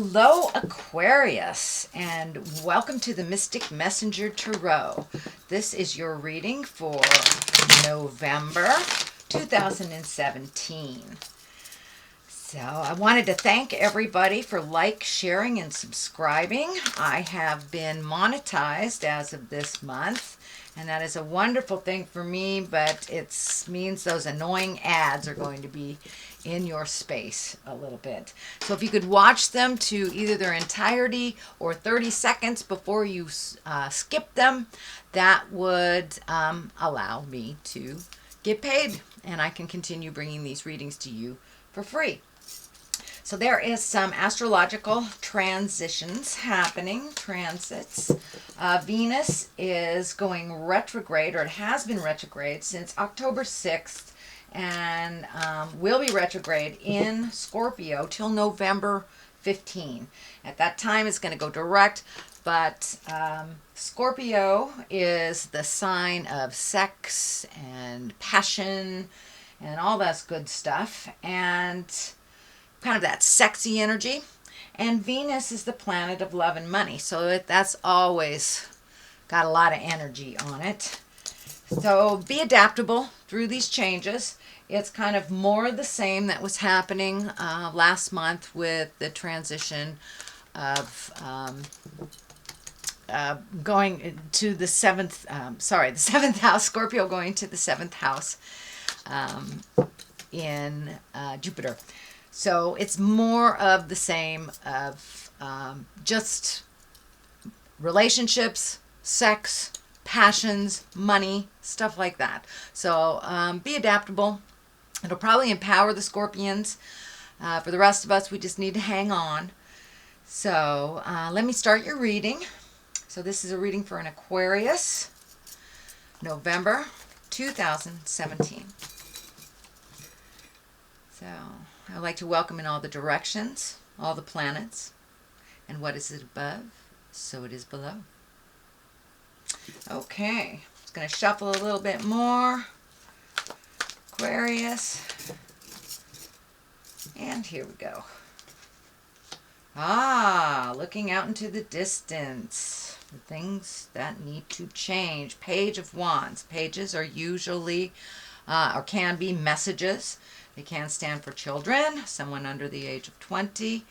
Hello, Aquarius, and welcome to the Mystic Messenger Tarot. This is your reading for November 2017. So I wanted to thank everybody for sharing, and subscribing. I have been monetized as of this month, and that is a wonderful thing for me, but it means those annoying ads are going to be in your space a little bit. So if you could watch them to either their entirety or 30 seconds before you skip them, that would allow me to get paid, and I can continue bringing these readings to you for free. So there is some astrological transitions happening, transits. Venus is going retrograde, or it has been retrograde since October 6th, and will be retrograde in Scorpio till November 15. At that time, it's going to go direct, but Scorpio is the sign of sex and passion and all that good stuff, and kind of that sexy energy. And Venus is the planet of love and money, so that's always got a lot of energy on it. So be adaptable through these changes. It's kind of more of the same that was happening last month with the transition of going to the seventh house, Scorpio going to the seventh house in Jupiter. So it's more of the same of just relationships, sex, passions, money, stuff like that. So be adaptable. It'll probably empower the Scorpions. For the rest of us, we just need to hang on. So let me start your reading. So this is a reading for an Aquarius, November 2017. So I'd like to welcome in all the directions, all the planets, and what is it above, so it is below. Okay, just going to shuffle a little bit more. Aquarius. And here we go. Looking out into the distance. The things that need to change. Page of Wands. Pages are usually, or can be, messages. They can stand for children, someone under the age of 20.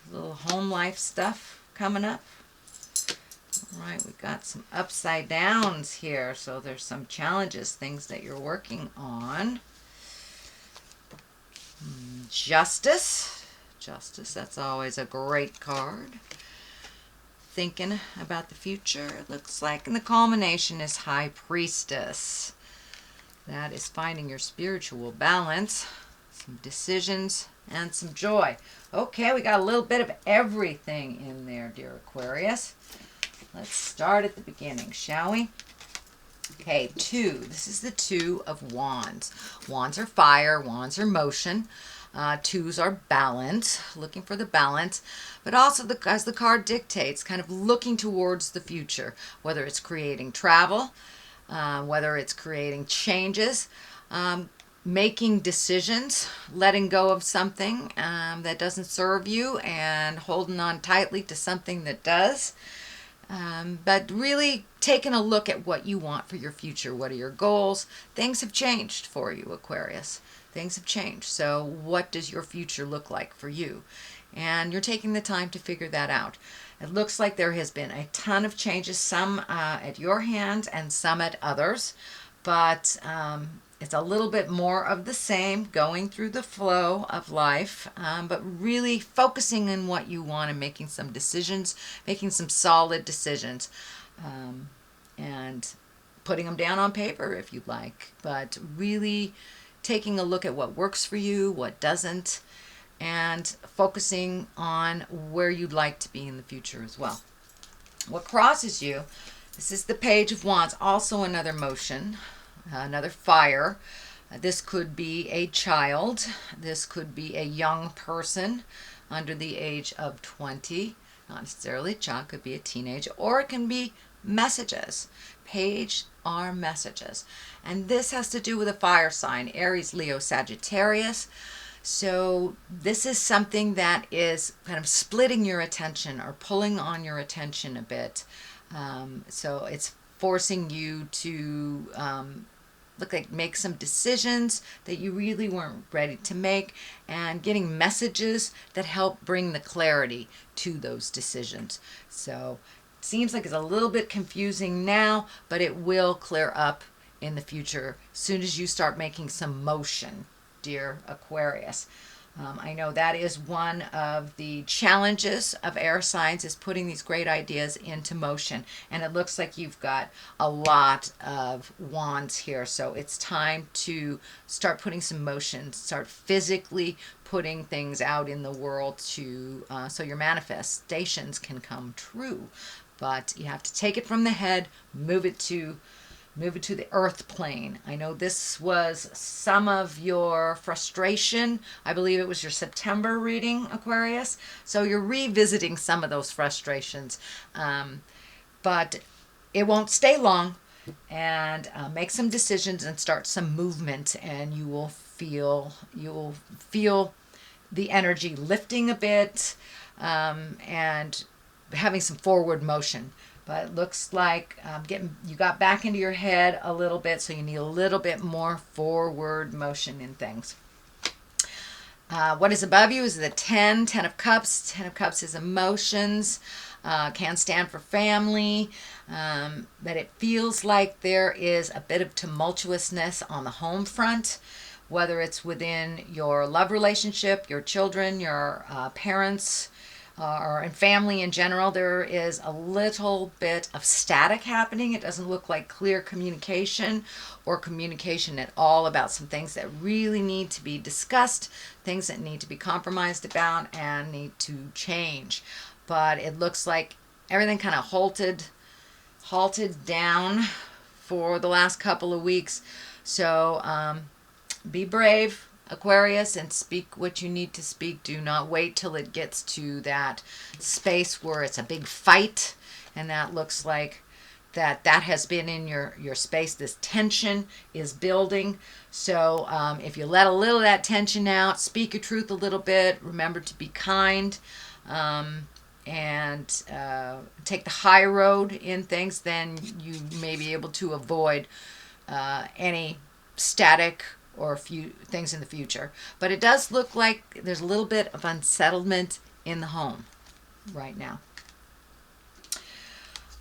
Little home life stuff coming up. All right, we got some upside downs here, so there's some challenges, things that you're working on. Justice. Justice, that's always a great card. Thinking about the future, it looks like. And the culmination is High Priestess. That is finding your spiritual balance, some decisions, and some joy. Okay, we got a little bit of everything in there, dear Aquarius. Let's start at the beginning, shall we? Okay, 2. This is the 2 of Wands. Wands are fire, wands are motion. 2s are balance, looking for the balance, but also, as the card dictates, kind of looking towards the future, whether it's creating travel, whether it's creating changes, making decisions, letting go of something that doesn't serve you and holding on tightly to something that does. But really taking a look at what you want for your future. What are your goals? Things have changed for you, Aquarius. Things have changed. So what does your future look like for you? And you're taking the time to figure that out. It looks like there has been a ton of changes, some at your hand and some at others, but it's a little bit more of the same, going through the flow of life, but really focusing on what you want and making some decisions, making some solid decisions, and putting them down on paper if you'd like, but really taking a look at what works for you, what doesn't, and focusing on where you'd like to be in the future as well. What crosses you, this is the Page of Wands, also another motion, another fire. This could be a child. This could be a young person under the age of 20. Not necessarily a child, could be a teenager, or it can be messages. Page are messages. And this has to do with a fire sign, Aries, Leo, Sagittarius. So this is something that is kind of splitting your attention or pulling on your attention a bit. So it's forcing you to make some decisions that you really weren't ready to make, and getting messages that help bring the clarity to those decisions. So it seems like it's a little bit confusing now, but it will clear up in the future as soon as you start making some motion, dear Aquarius. I know that is one of the challenges of air signs, is putting these great ideas into motion. And it looks like you've got a lot of wands here. So it's time to start putting some motion, start physically putting things out in the world to so your manifestations can come true. But you have to take it from the head, move it to the earth plane. I know this was some of your frustration. I believe it was your September reading, Aquarius. So you're revisiting some of those frustrations. But it won't stay long. And make some decisions and start some movement, and you will feel the energy lifting a bit, and having some forward motion. But it looks like you got back into your head a little bit, so you need a little bit more forward motion in things. What is above you is the 10 of Cups. 10 of Cups is emotions, can stand for family, but it feels like there is a bit of tumultuousness on the home front, whether it's within your love relationship, your children, your parents, or in family in general. There is a little bit of static happening. It doesn't look like clear communication or communication at all about some things that really need to be discussed, things that need to be compromised about and need to change. But it looks like everything kind of halted down for the last couple of weeks. So be brave, Aquarius, and speak what you need to speak. Do not wait till it gets to that space where it's a big fight, and that looks like that has been in your space. This tension is building. So if you let a little of that tension out, speak your truth a little bit, remember to be kind, and take the high road in things, then you may be able to avoid any static or a few things in the future. But it does look like there's a little bit of unsettlement in the home right now.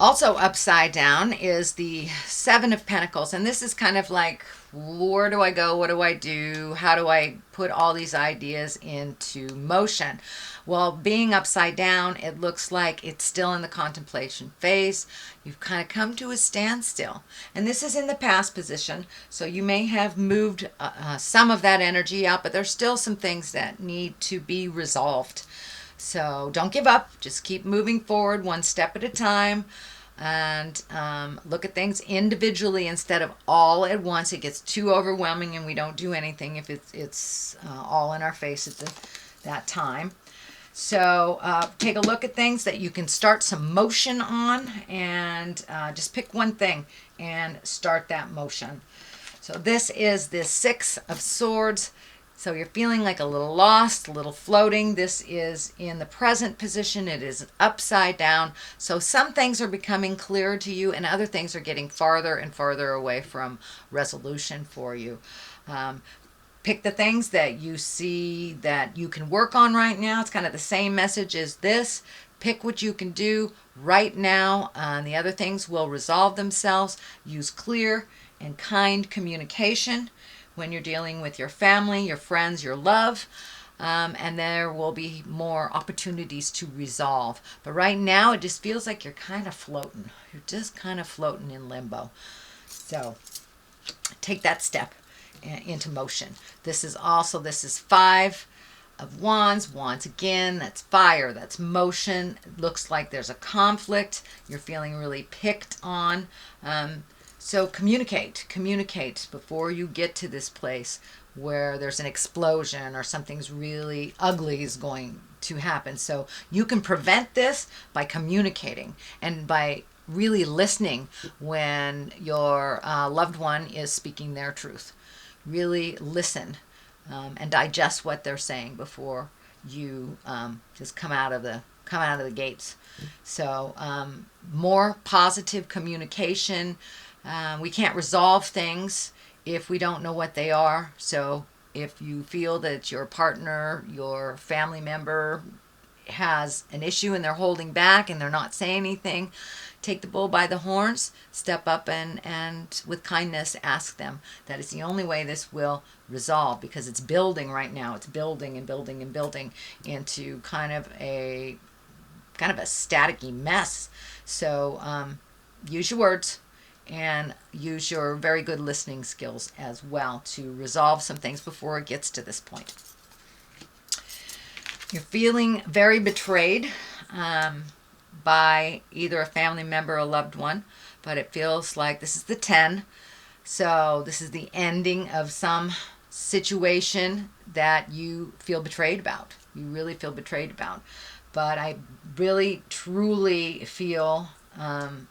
Also upside down is the 7 of Pentacles, and this is kind of like, where do I go? What do I do? How do I put all these ideas into motion? Well, being upside down, it looks like it's still in the contemplation phase. You've kind of come to a standstill, and this is in the past position, so you may have moved some of that energy out, but there's still some things that need to be resolved. So don't give up. Just keep moving forward one step at a time, and look at things individually instead of all at once. It gets too overwhelming and we don't do anything if it's all in our face at that time. So take a look at things that you can start some motion on, and just pick one thing and start that motion. So this is the 6 of Swords. So you're feeling like a little lost, a little floating. This is in the present position. It is upside down. So some things are becoming clearer to you, and other things are getting farther and farther away from resolution for you. Pick the things that you see that you can work on right now. It's kind of the same message as this. Pick what you can do right now, and the other things will resolve themselves. Use clear and kind communication when you're dealing with your family, your friends, your love, and there will be more opportunities to resolve. But right now, it just feels like you're kind of floating. You're just kind of floating in limbo. So take that step into motion. This is 5 of Wands. Wands again, that's fire, that's motion. It looks like there's a conflict. You're feeling really picked on. So communicate before you get to this place where there's an explosion or something's really ugly is going to happen. So you can prevent this by communicating and by really listening when your loved one is speaking their truth. Really listen. and digest what they're saying before you just come out of the gates. So more positive communication. We can't resolve things if we don't know what they are. So if you feel that your partner, your family member has an issue and they're holding back and they're not saying anything, take the bull by the horns, step up and with kindness ask them. That is the only way this will resolve, because it's building right now. It's building and building and building into kind of a staticky mess. So use your words and use your very good listening skills as well to resolve some things before it gets to this point. You're feeling very betrayed by either a family member or a loved one, but it feels like this is the 10. So this is the ending of some situation that you feel betrayed about. You really feel betrayed about. But I really, truly feel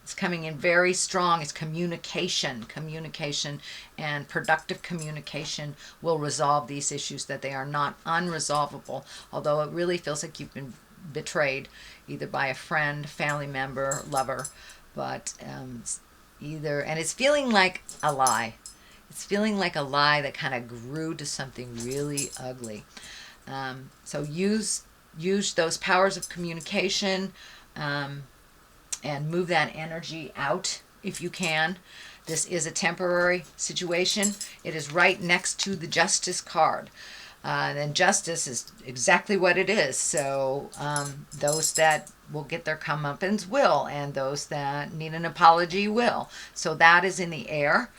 it's coming in very strong. It's communication. Communication and productive communication will resolve these issues, that they are not unresolvable. Although it really feels like you've been betrayed, either by a friend, family member, lover. But either, and it's feeling like a lie. It's feeling like a lie that kind of grew to something really ugly. So use those powers of communication and move that energy out if you can. This is a temporary situation. It is right next to the Justice card. And justice is exactly what it is. So those that will get their comeuppance will, and those that need an apology will. So that is in the air.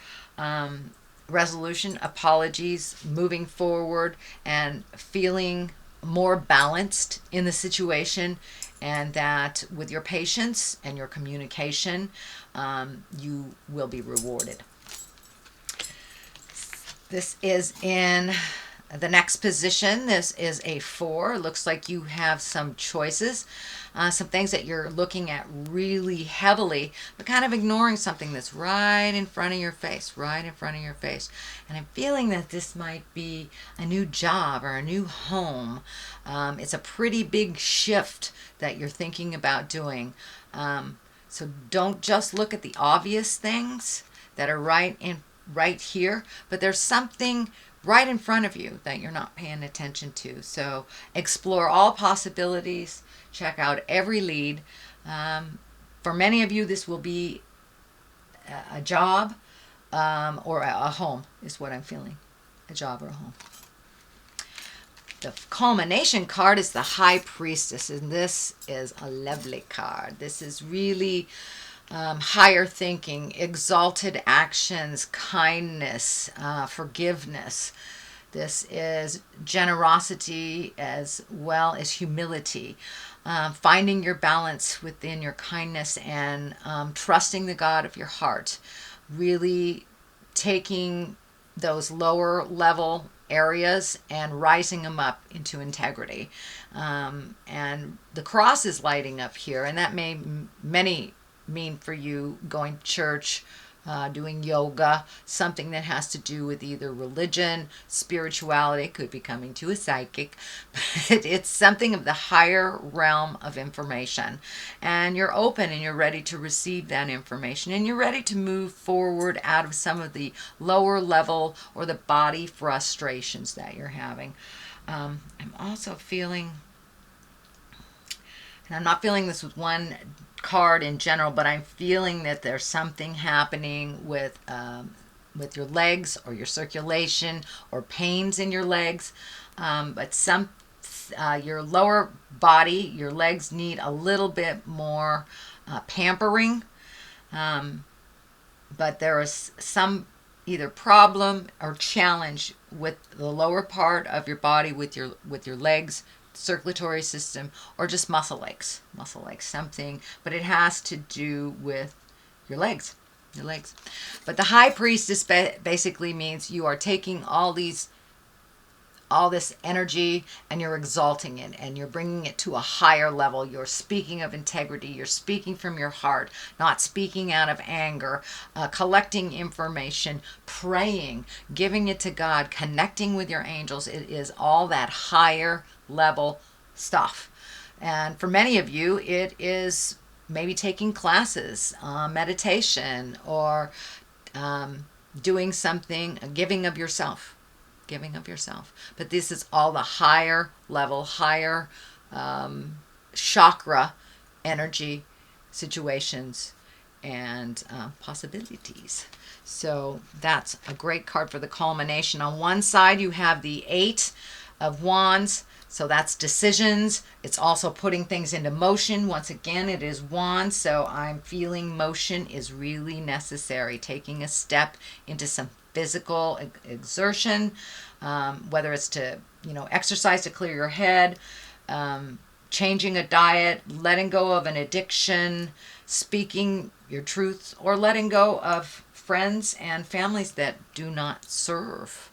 Resolution, apologies, moving forward, and feeling more balanced in the situation, and that with your patience and your communication, you will be rewarded. This is in the next position. This is a 4. It looks like you have some choices, some things that you're looking at really heavily, but kind of ignoring something that's right in front of your face, right in front of your face. And I'm feeling that this might be a new job or a new home. It's a pretty big shift that you're thinking about doing. So don't just look at the obvious things that are right here, but there's something right in front of you that you're not paying attention to. So explore all possibilities. Check out every lead. For many of you, this will be a job or a home is what I'm feeling. A job or a home. The culmination card is the High Priestess, and this is a lovely card. This is really higher thinking, exalted actions, kindness, forgiveness. This is generosity as well as humility. Finding your balance within your kindness and trusting the God of your heart. Really taking those lower level areas and rising them up into integrity. And the cross is lighting up here, and that may mean for you going to church, doing yoga, something that has to do with either religion, spirituality. It could be coming to a psychic, but it's something of the higher realm of information. And you're open and you're ready to receive that information, and you're ready to move forward out of some of the lower level or the body frustrations that you're having. I'm also feeling, and I'm not feeling this with one card in general, but I'm feeling that there's something happening with your legs or your circulation or pains in your legs, but your lower body, your legs need a little bit more pampering, but there is some either problem or challenge with the lower part of your body, with your legs, circulatory system, or just muscle aches, something, but it has to do with your legs. But the High Priestess basically means you are taking all these all this energy and you're exalting it and you're bringing it to a higher level. You're speaking of integrity. You're speaking from your heart, not speaking out of anger, collecting information, praying, giving it to God, connecting with your angels. It is all that higher level stuff. And for many of you, it is maybe taking classes, meditation, or doing something, giving of yourself. But this is all the higher level, higher chakra energy situations and possibilities. So that's a great card for the culmination. On one side you have the 8 of Wands. So that's decisions. It's also putting things into motion. Once again, it is Wands. So I'm feeling motion is really necessary. Taking a step into some physical exertion, whether it's to, exercise to clear your head, changing a diet, letting go of an addiction, speaking your truth, or letting go of friends and families that do not serve,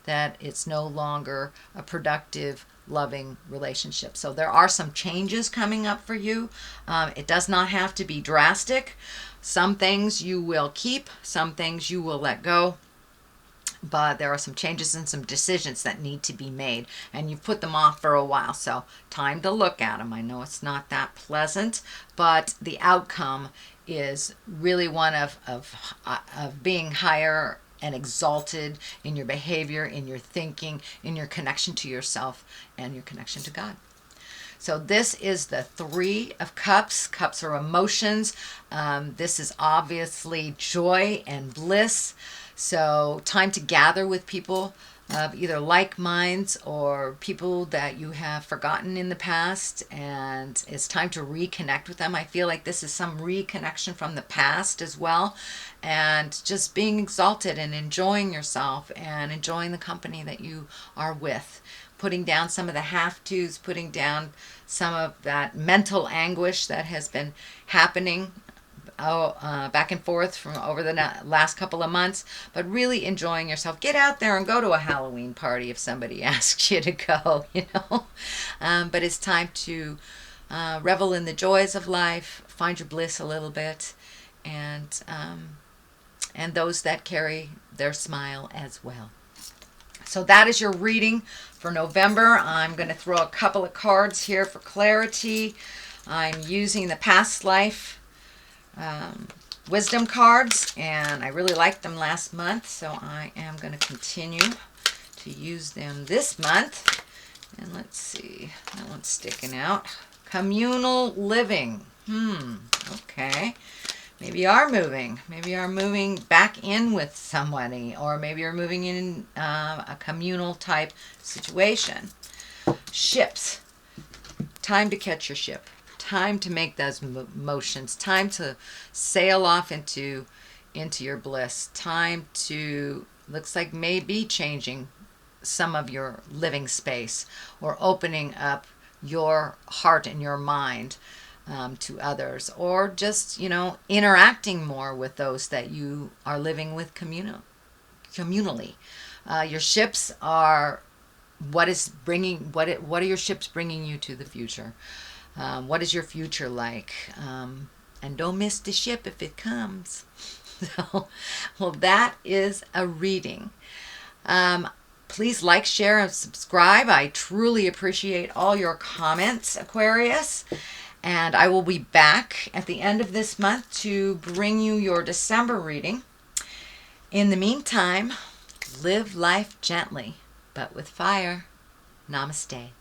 that it's no longer a productive, loving relationship. So there are some changes coming up for you. It does not have to be drastic. Some things you will keep, some things you will let go. But there are some changes and some decisions that need to be made, and you've put them off for a while, so time to look at them. I know it's not that pleasant, but the outcome is really one of being higher and exalted in your behavior, in your thinking, in your connection to yourself, and your connection to God. So this is the 3 of Cups. Cups are emotions. This is obviously joy and bliss. So time to gather with people of either like minds or people that you have forgotten in the past, and it's time to reconnect with them. I feel like this is some reconnection from the past as well, and just being exalted and enjoying yourself and enjoying the company that you are with. Putting down some of the have-tos, putting down some of that mental anguish that has been happening back and forth from over the last couple of months, but really enjoying yourself. Get out there and go to a Halloween party if somebody asks you to go, but it's time to revel in the joys of life, find your bliss a little bit, and those that carry their smile as well. So that is your reading for November. I'm going to throw a couple of cards here for clarity. I'm using the past life wisdom cards, and I really liked them last month, so I am going to continue to use them this month. And let's see, that one's sticking out. Communal living. Okay. Maybe you are moving. Maybe you are moving back in with somebody, or maybe you're moving in a communal type situation. Ships. Time to catch your ship. Time to make those motions. Time to sail off into your bliss. Time to, looks like maybe changing some of your living space, or opening up your heart and your mind to others, or just interacting more with those that you are living with communally. Your ships are what are your ships bringing you to the future? What is your future like? And don't miss the ship if it comes. So, well, that is a reading. Please like, share, and subscribe. I truly appreciate all your comments, Aquarius. And I will be back at the end of this month to bring you your December reading. In the meantime, live life gently, but with fire. Namaste.